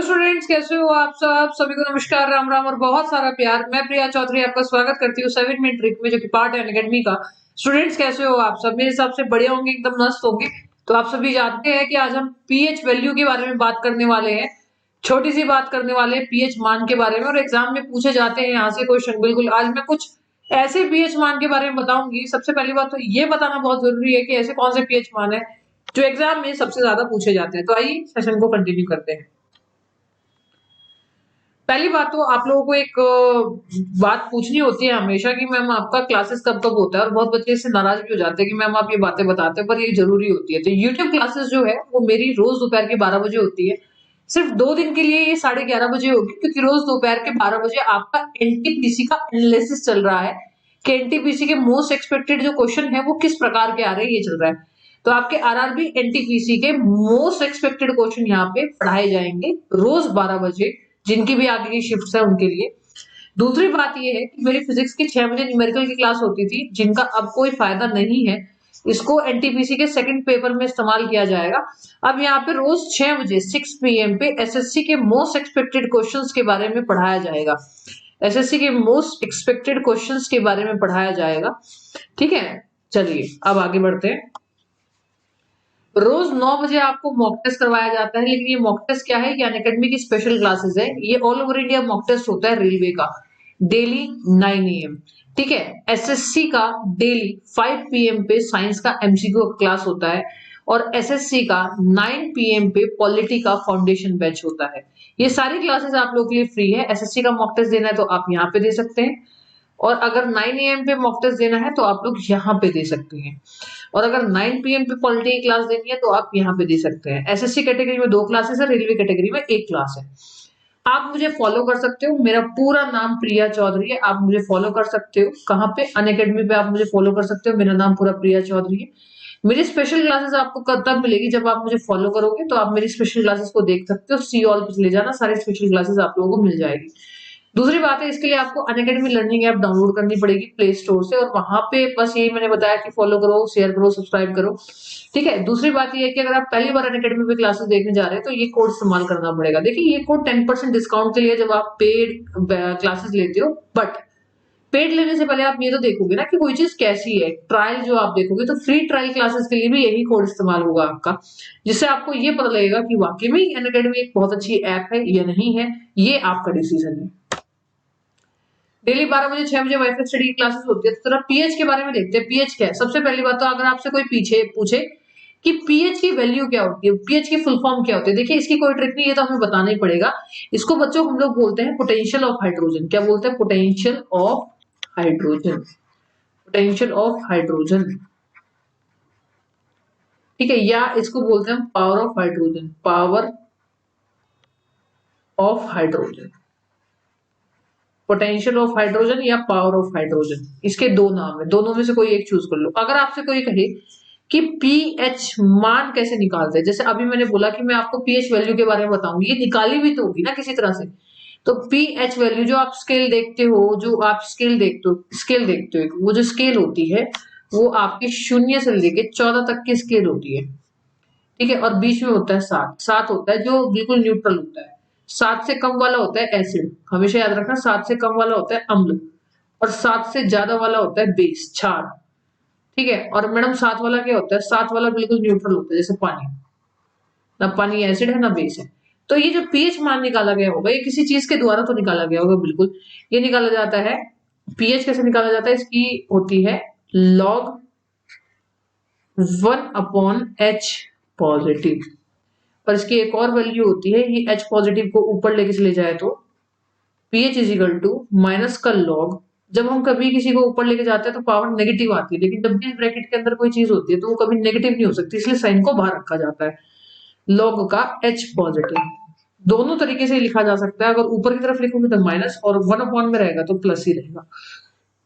Students, कैसे हो आप सब? सभी को नमस्कार, राम राम और बहुत सारा प्यार। मैं प्रिया चौधरी आपका स्वागत करती हूँ 7 मिनट ट्रिक में, जो कि पार्ट है अनअकैडमी का। स्टूडेंट्स, कैसे हो आप सब? मेरे हिसाब से बढ़िया होंगे, एकदम मस्त होंगे। तो आप सभी जानते हैं कि आज हम पीएच वैल्यू के बारे में बात करने वाले हैं। छोटी सी बात करने वाले हैं पीएच मान के बारे में, और एग्जाम में पूछे जाते हैं यहाँ से क्वेश्चन। बिल्कुल, आज मैं कुछ ऐसे पीएच मान के बारे में बताऊंगी। सबसे पहली बात तो ये बताना बहुत जरूरी है कि ऐसे कौन से पीएच मान है जो एग्जाम में सबसे ज्यादा पूछे जाते हैं। तो आइए सेशन को कंटिन्यू करते हैं। पहली बात तो आप लोगों को एक बात पूछनी होती है हमेशा कि मैम आपका क्लासेस कब कब होता है, और बहुत बच्चे इससे नाराज भी हो जाते हैं कि मैम आप ये बातें बताते हैं, पर ये जरूरी होती है। तो यूट्यूब क्लासेस जो है वो मेरी रोज दोपहर के 12 बजे होती है। सिर्फ 2 दिन के लिए ये 11:30 बजे होगी, क्योंकि रोज दोपहर के 12 बजे आपका एनटीपीसी का एनालिसिस चल रहा है कि एनटीपीसी के मोस्ट एक्सपेक्टेड जो क्वेश्चन है वो किस प्रकार के आ रहे हैं, ये चल रहा है। तो आपके आरआरबी एनटीपीसी के मोस्ट एक्सपेक्टेड क्वेश्चन यहाँ पे पढ़ाए जाएंगे रोज 12 बजे, जिनकी भी आगे की शिफ्ट है उनके लिए। दूसरी बात यह है कि मेरी फिजिक्स की 6 बजे न्यूमेरिकल की क्लास होती थी, जिनका अब कोई फायदा नहीं है। इसको एनटीपीसी के सेकंड पेपर में इस्तेमाल किया जाएगा। अब यहाँ पे रोज 6 बजे 6 PM पे एसएससी के मोस्ट एक्सपेक्टेड क्वेश्चंस के बारे में पढ़ाया जाएगा। एसएससी के मोस्ट एक्सपेक्टेड क्वेश्चंस के बारे में पढ़ाया जाएगा। ठीक है, चलिए अब आगे बढ़ते हैं। रोज 9 बजे आपको मॉक टेस्ट करवाया जाता है, लेकिन ये मॉक टेस्ट क्या है? ये अनअकैडमी की स्पेशल क्लासेस है। ये all over India mock test होता है रेलवे का, डेली 9 AM। ठीक है, एसएससी का डेली 5 PM पे साइंस का एमसीक्यू क्लास होता है, और एसएससी का 9 PM पे पॉलिटी का फाउंडेशन बैच होता है। ये सारी क्लासेस आप लोगों के लिए फ्री है। एसएससी का मॉक टेस्ट देना है तो आप यहाँ पे दे सकते हैं, और अगर 9 AM पे मॉक टेस्ट देना है तो आप लोग यहाँ पे दे सकते हैं, और अगर 9 PM पे पॉलिटी की क्लास देनी है तो आप यहाँ पे दे सकते हैं। एसएससी कैटेगरी में 2 क्लासेस है, रेलवे कैटेगरी में 1 क्लास है। आप मुझे फॉलो कर सकते हो, मेरा पूरा नाम प्रिया चौधरी है। आप मुझे फॉलो कर सकते हो कहाँ पे? अनअकैडमी पे आप मुझे फॉलो कर सकते हो, मेरा नाम पूरा प्रिया चौधरी है। मेरी स्पेशल क्लासेस आपको कब तक मिलेगी? जब आप मुझे फॉलो करोगे तो आप मेरी स्पेशल क्लासेस को देख सकते हो। सी ऑल पे चले जाना, सारी स्पेशल क्लासेस आप लोगों को मिल जाएगी। दूसरी बात है, इसके लिए आपको अनअकैडमी लर्निंग ऐप डाउनलोड करनी पड़ेगी प्ले स्टोर से, और वहां पे बस यही मैंने बताया कि फॉलो करो, शेयर करो, सब्सक्राइब करो। ठीक है, दूसरी बात ये है कि अगर आप पहली बार अनअकैडमी पे क्लासेस देखने जा रहे हैं तो ये कोड इस्तेमाल करना पड़ेगा। देखिए, ये कोड 10% डिस्काउंट के लिए जब आप पेड क्लासेस लेते हो, बट पेड लेने से पहले आप ये तो देखोगे ना कि कोई चीज कैसी है। ट्रायल जो आप देखोगे तो फ्री ट्रायल क्लासेस के लिए भी यही कोड इस्तेमाल होगा आपका, जिससे आपको ये पता लगेगा कि वाकई में अनअकैडमी एक बहुत अच्छी ऐप है या नहीं है। ये आपका डिसीजन है। डेली 12 बजे 6 बजे वाईफाई स्टडी की क्लासेस होती है। तो थोड़ा पीएच के बारे में देखते हैं। पीएच क्या है? सबसे पहली बात तो अगर आपसे कोई पीछे पूछे कि पीएच की वैल्यू क्या होती है, पीएच की फुल फॉर्म क्या होती है, देखिए इसकी कोई ट्रिक नहीं है, तो हमें बताना ही पड़ेगा। इसको बच्चों हम लोग बोलते हैं पोटेंशियल ऑफ हाइड्रोजन। क्या बोलते हैं? Potential of hydrogen. Potential of hydrogen, ठीक है, या इसको बोलते हैं power of hydrogen. Power of hydrogen, potential of hydrogen या पावर ऑफ हाइड्रोजन, इसके 2 नाम है। दोनों में से कोई एक चूज कर लो। अगर आपसे कोई कहे कि पीएच मान कैसे निकालते हैं, जैसे अभी मैंने बोला कि मैं आपको पीएच वैल्यू के बारे में बताऊंगी, ये निकाली भी तो होगी ना किसी तरह से। तो पीएच वैल्यू जो आप स्केल देखते हो, स्केल देखते हो, वो जो स्केल होती है वो आपकी 0 से लेके 14 तक की स्केल होती है। ठीक है, और बीच में होता है 7 होता है जो बिल्कुल न्यूट्रल होता है। 7 से कम वाला होता है एसिड, हमेशा याद रखना। 7 से कम वाला होता है अम्ल, और 7 से ज्यादा वाला होता है बेस, क्षार। ठीक है, और मैडम 7 वाला क्या होता है? 7 वाला बिल्कुल न्यूट्रल होता है, जैसे पानी। ना पानी एसिड है ना बेस है। तो ये जो पीएच मान निकाला गया होगा, ये किसी चीज के द्वारा तो निकाला गया होगा, बिल्कुल। ये निकाला जाता है, पीएच कैसे निकाला जाता है? इसकी होती है log 1/H पॉजिटिव, पर इसकी एक और वैल्यू होती है, ये H पॉजिटिव को ऊपर लेके चले जाए तो pH is equal to minus का लॉग। जब हम कभी किसी को ऊपर लेके जाते हैं तो पावर नेगेटिव आती है, लेकिन जब भी ब्रैकेट के अंदर कोई चीज होती है तो वो कभी नेगेटिव नहीं हो सकती, इसलिए साइन को बाहर रखा जाता है। लॉग का H पॉजिटिव दोनों तरीके से लिखा जा सकता है। अगर ऊपर की तरफ लिखोगे तो माइनस, और 1/में रहेगा तो प्लस ही रहेगा।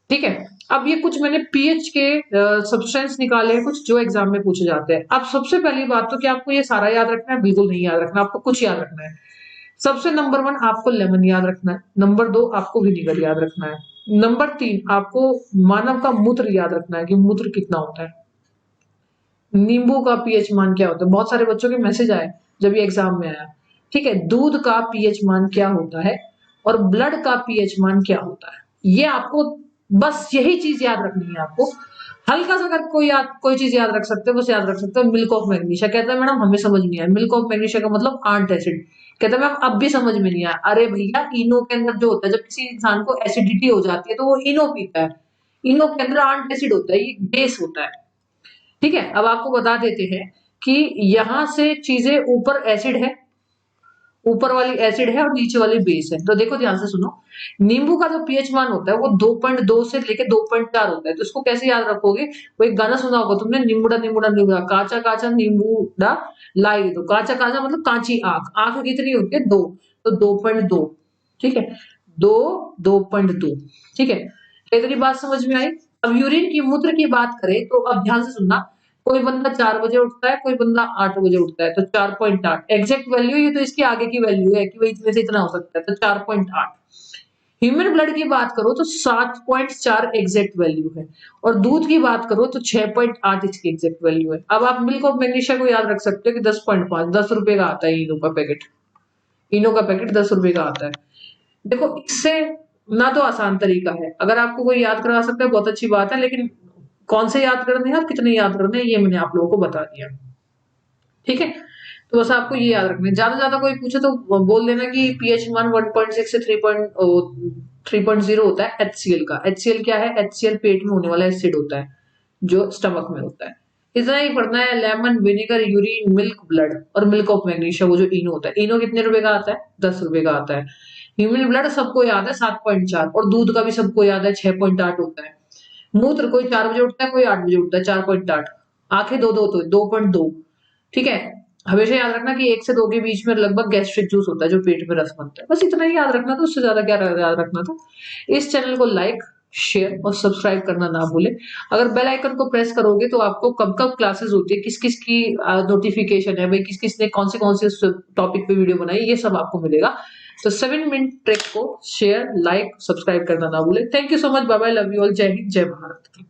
ठीक है, अब ये कुछ मैंने पीएच के सब्सटेंस निकाले हैं, कुछ जो एग्जाम में पूछे जाते हैं। अब सबसे पहली बात तो, क्या आपको ये सारा याद रखना है? बिल्कुल नहीं याद रखना, आपको कुछ याद रखना है। सबसे नंबर 1 आपको लेमन याद रखना है। नंबर 2 आपको विनेगर याद रखना है। नंबर 3 आपको मानव का मूत्र याद रखना है कि मूत्र कितना होता है। नींबू का पीएच मान क्या होता है? बहुत सारे बच्चों के मैसेज आए जब ये एग्जाम में आया ठीक है, दूध का पीएच मान क्या होता है और ब्लड का पीएच मान क्या होता है, ये आपको बस यही चीज याद रखनी है आपको। हल्का सा अगर कोई चीज याद रख सकते हो, बस याद रख सकते हो मिल्क ऑफ मैग्नीशिया। कहता है मैडम हमें समझ नहीं आया, मिल्क ऑफ मैग्नीशिया का मतलब आंट एसिड। कहता है मैम अब भी समझ में नहीं आया। अरे भैया इनो के अंदर जो होता है, जब किसी इंसान को एसिडिटी हो जाती है तो वो इनो पीता है। इनो के अंदर आंट एसिड होता है, ये बेस होता है। ठीक है, अब आपको बता देते हैं कि यहां से चीजें ऊपर एसिड है, ऊपर वाली एसिड है और नीचे वाली बेस है। तो देखो ध्यान से सुनो, नींबू का जो पीएच मान होता है वो 2.2 से लेके 2.4 होता है। तो इसको कैसे याद रखोगे, वो एक गाना सुना होगा तुमने, निम्बुड़ा निम्बुड़ा निम्बुड़ा काचा काचा नींबूड़ा लाई दो। काचा काचा मतलब कांची आंख, आंख कितनी होती है 2, तो 2.2। ठीक है, 2.2। ठीक है, इतनी बात समझ में आई। अब यूरिन की मूत्र की बात करें तो अब ध्यान से सुनना, कोई बंदा 4 बजे उठता है, कोई बंदा 8 बजे उठता है, तो 4.8 एग्जैक्ट वैल्यू, ये तो इसकी आगे की वैल्यू है कि भाई इतने से इतना हो सकता है, तो 4.8। ह्यूमन ब्लड की बात करो तो 7.4 एग्जैक्ट वैल्यू है, और दूध की बात करो तो 6.8 इसकी एग्जैक्ट वैल्यू है। अब आप मिल्क ऑफ मैग्नीशिया को याद रख सकते हो कि 10.5, 10 रुपए का आता है इनो का पैकेट। इनो का पैकेट 10 रुपए का आता है। देखो इससे ना तो आसान तरीका है, अगर आपको कोई याद करा सकता है बहुत अच्छी बात है, लेकिन कौन से याद करने हैं और कितने याद करने हैं ये मैंने आप लोगों को बता दिया। ठीक है, तो बस आपको ये याद रखना है। ज्यादा ज्यादा कोई पूछे तो बोल देना कि पीएच मान 1.6 से 3.0 होता है HCl का। HCl क्या है, HCl पेट में होने वाला एसिड होता है जो स्टमक में होता है। इतना ही पढ़ना है, lemon, vinegar, urine, milk, blood और मिल्क ऑफ मैग्नीशिया, वो जो इनो होता है। इनो कितने रुपए का आता है, 10 रुपए का आता है। ह्यूमन ब्लड सबको याद है 7.4, और दूध का भी सबको याद है 6.8 होता है। मूत्र कोई 4 बजे उठता है, कोई 8 बजे उठता है, 4.8। आंखें दो दो तो 2.2। ठीक है, हमेशा याद रखना कि 1 से 2 के बीच में लगभग गैस्ट्रिक जूस होता है जो पेट में रस बनता है। बस इतना ही याद रखना था, उससे ज्यादा क्या याद रखना था। इस चैनल को लाइक, शेयर और सब्सक्राइब करना ना भूले। अगर बेल आइकन को प्रेस करोगे तो आपको कब कब क्लासेस होती है, किस किस की नोटिफिकेशन है, भाई किस किस ने कौन से टॉपिक पे वीडियो बनाई, ये सब आपको मिलेगा। तो 7 मिनट ट्रिक को शेयर, लाइक, सब्सक्राइब करना ना भूले। Thank you so much, bye bye, love you all, जय हिंद, जय भारत।